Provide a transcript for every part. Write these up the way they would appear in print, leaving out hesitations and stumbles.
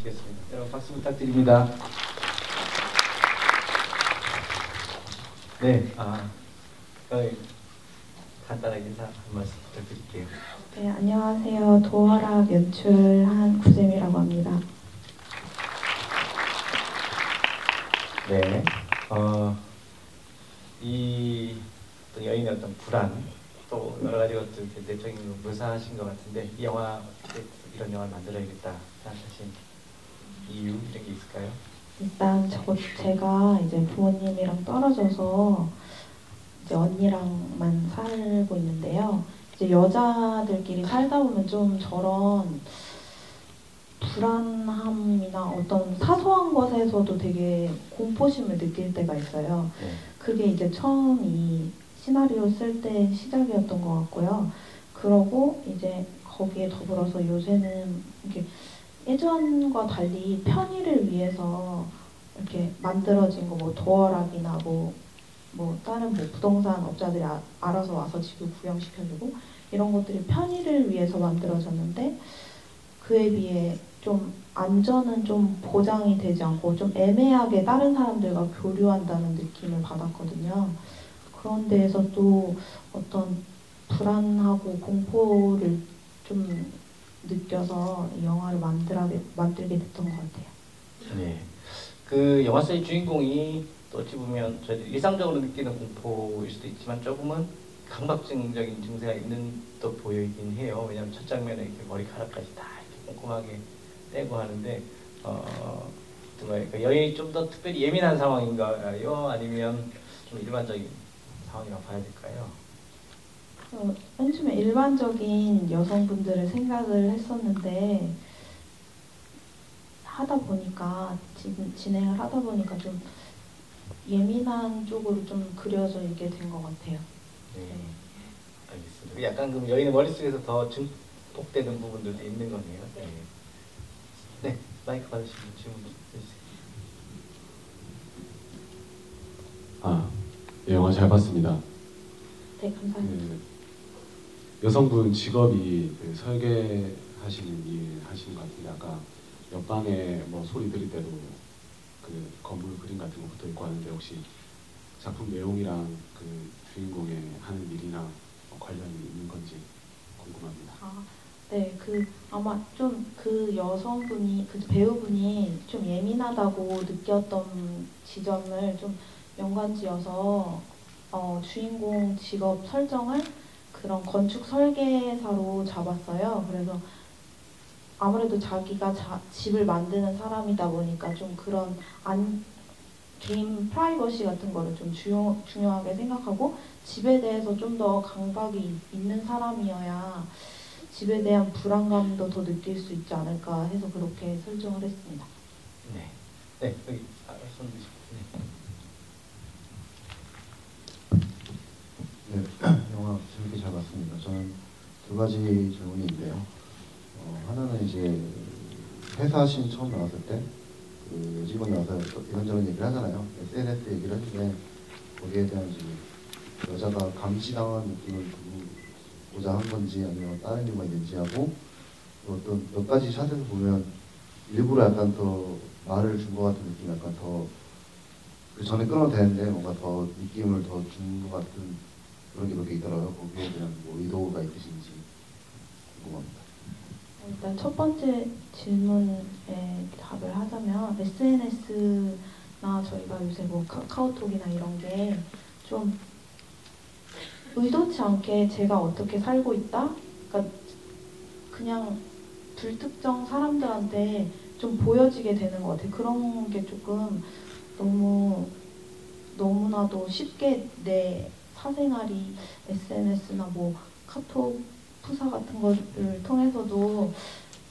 주시겠습니다. 여러분 박수 부탁드립니다. 네, 간단하게 인사 한 말씀 부탁드릴게요. 네, 안녕하세요. 도어락 연출한 구잼이라고 합니다. 네, 이 여인의 어떤 불안, 또 여러 가지 것들 대적인 묘사하신 것 같은데 이 영화 이런 영화를 만들어야겠다 생각하신 이유 이런 게 있을까요? 일단 제가 이제 부모님이랑 떨어져서 이제 언니랑만 살고 있는데요. 이제 여자들끼리 살다 보면 좀 저런 불안함이나 어떤 사소한 것에서도 되게 공포심을 느낄 때가 있어요. 네. 그게 이제 처음 이 시나리오 쓸 때 시작이었던 것 같고요. 그러고 이제 거기에 더불어서 요새는 이렇게 예전과 달리 편의를 위해서 이렇게 만들어진 거 뭐 도어락이나 뭐 다른 뭐 부동산 업자들이 알아서 와서 집을 구경시켜주고 이런 것들이 편의를 위해서 만들어졌는데 그에 비해 좀 안전은 좀 보장이 되지 않고 좀 애매하게 다른 사람들과 교류한다는 느낌을 받았거든요. 그런 데에서 또 어떤 불안하고 공포를 좀 느껴서 이 영화를 만들게 됐던 것 같아요. 네, 그 영화 속의 주인공이 또 어찌 보면 저희들이 일상적으로 느끼는 공포일 수도 있지만 조금은 강박증적인 증세가 있는 듯 보이긴 해요. 왜냐하면 첫 장면에 이렇게 머리카락까지 다 이렇게 꼼꼼하게 떼고 하는데 정말 그 여인이 좀 더 특별히 예민한 상황인가요? 아니면 좀 일반적인 상황이라고 봐야 될까요? 맨 처음에 일반적인 여성분들을 생각을 했었는데 하다 보니까 진행을 하다 보니까 좀 예민한 쪽으로 좀 그려져 있게 된 것 같아요. 네, 알겠습니다. 약간 그럼 여인의 머릿속에서 더 증폭되는 부분들도 있는 거네요. 네, 네, 마이크 받으시면 질문 해주세요. 영화 잘 봤습니다. 네, 감사합니다. 여성분 직업이 설계하시는 일 하시는 것 같은데 아까 옆방에 뭐 소리 들을 때도 그 건물 그림 같은 거 붙어 있고 하는데 혹시 작품 내용이랑 그 주인공의 하는 일이나 관련이 있는 건지 궁금합니다. 네, 아마 좀 그 여성분이 그 배우분이 좀 예민하다고 느꼈던 지점을 좀 연관지어서 주인공 직업 설정을 그런 건축 설계사로 잡았어요. 그래서 아무래도 자기가 집을 만드는 사람이다 보니까 좀 그런 개인 프라이버시 같은 거를 좀 중요하게 생각하고 집에 대해서 좀 더 강박이 있는 사람이어야 집에 대한 불안감도 더 느낄 수 있지 않을까 해서 그렇게 설정을 했습니다. 네, 네, 여기 손 드시고. 네, 영화 재밌게 잘 봤습니다. 저는 두 가지 질문이 있는데요. 하나는 이제 회사 신 처음 나왔을 때 그 여직원이 와서 이런저런 얘기를 하잖아요. SNS 얘기를 했는데 거기에 대한 지금 여자가 감시당한 느낌을 주고자 한 건지 아니면 다른 이유가 있는지 하고 어떤 몇 가지 샷에서 보면 일부러 약간 더 말을 준 것 같은 느낌, 약간 더 그 전에 끊어도 되는데 뭔가 더 느낌을 더 준 것 같은 그런 게 몇 개 있더라고요. 거기에 대한 뭐 의도가 있으신지 궁금합니다. 일단 첫 번째 질문에 답을 하자면 SNS나 저희가 요새 뭐 카카오톡이나 이런 게 좀 의도치 않게 제가 어떻게 살고 있다? 그러니까 그냥 불특정 사람들한테 좀 보여지게 되는 것 같아요. 그런 게 조금 너무나도 쉽게 내 사생활이 SNS나 뭐 카톡 푸사 같은 거를 통해서도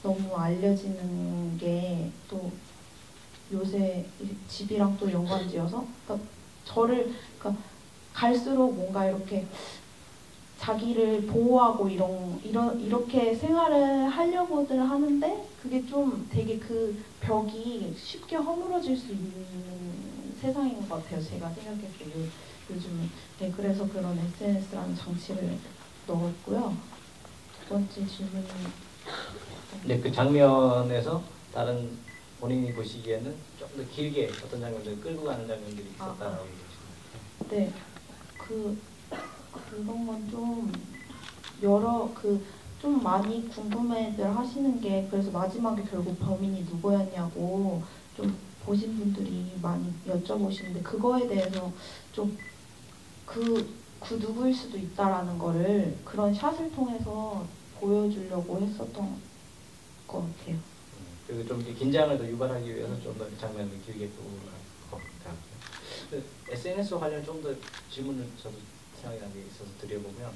너무 알려지는 게 또 요새 집이랑 또 연관지어서 그러니까 갈수록 뭔가 이렇게 자기를 보호하고 이렇게 생활을 하려고들 하는데 그게 좀 되게 그 벽이 쉽게 허물어질 수 있는 세상인 것 같아요. 제가 생각했을 때 요즘은. 네, 그래서 그런 SNS라는 장치를 넣었고요. 두 번째 질문이 네, 그 장면에서 다른 본인이 보시기에는 좀 더 길게 어떤 장면들 끌고 가는 장면들이 있었다라고 보시나요? 네, 그런 건 좀 좀 많이 궁금해들 하시는 게 그래서 마지막에 결국 범인이 누구였냐고 좀 보신 분들이 많이 여쭤보시는데 그거에 대해서 좀 그 누구일 수도 있다라는 거를 그런 샷을 통해서 보여주려고 했었던 것 같아요. 그리고 좀 이렇게 긴장을 더 유발하기 위해서 좀 더 장면을 길게 끌고 갈 것 같아요. SNS 관련 좀 더 질문을 저도 생각이 난 게 있어서 드려보면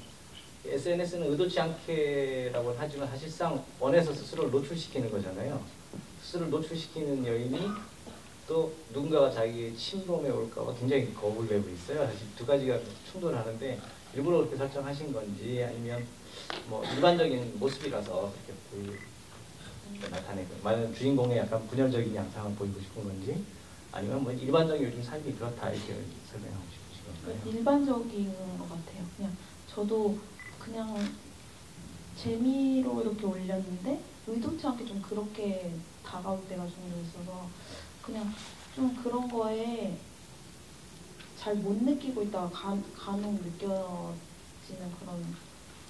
SNS는 의도치 않게라고는 하지만 사실상 원해서 스스로를 노출시키는 거잖아요. 스스로를 노출시키는 여인이 또 누군가가 자기의 침범에 올까봐 굉장히 겁을 내고 있어요. 사실 두 가지가 충돌하는데 일부러 그렇게 설정하신 건지 아니면 뭐 일반적인 모습이라서 그렇게 나타내고 만약 주인공의 약간 분열적인 양상을 보이고 싶은 건지 아니면 뭐 일반적인 요즘 삶이 그렇다 이렇게 설명하고 싶으신 건가요? 일반적인 것 같아요. 그냥 저도 그냥 재미로 이렇게 올렸는데 의도치 않게 좀 그렇게 다가올 때가 종종 있어서 그냥 좀 그런 거에 잘 못 느끼고 있다가 간혹 느껴지는 그런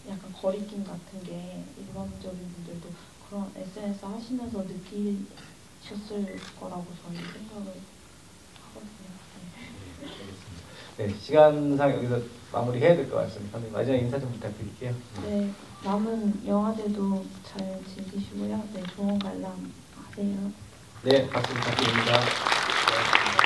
약간 거리낌 같은 게 일반적인 분들도 그런 SNS 하시면서 느끼셨을 거라고 저는 생각을 하거든요. 네, 시간상 여기서 마무리해야 될 것 같습니다. 마지막 인사 좀 부탁드릴게요. 네, 남은 영화들도 잘 즐기시고요. 네, 좋은 관람 하세요. 네, 박수 부탁드립니다. 네,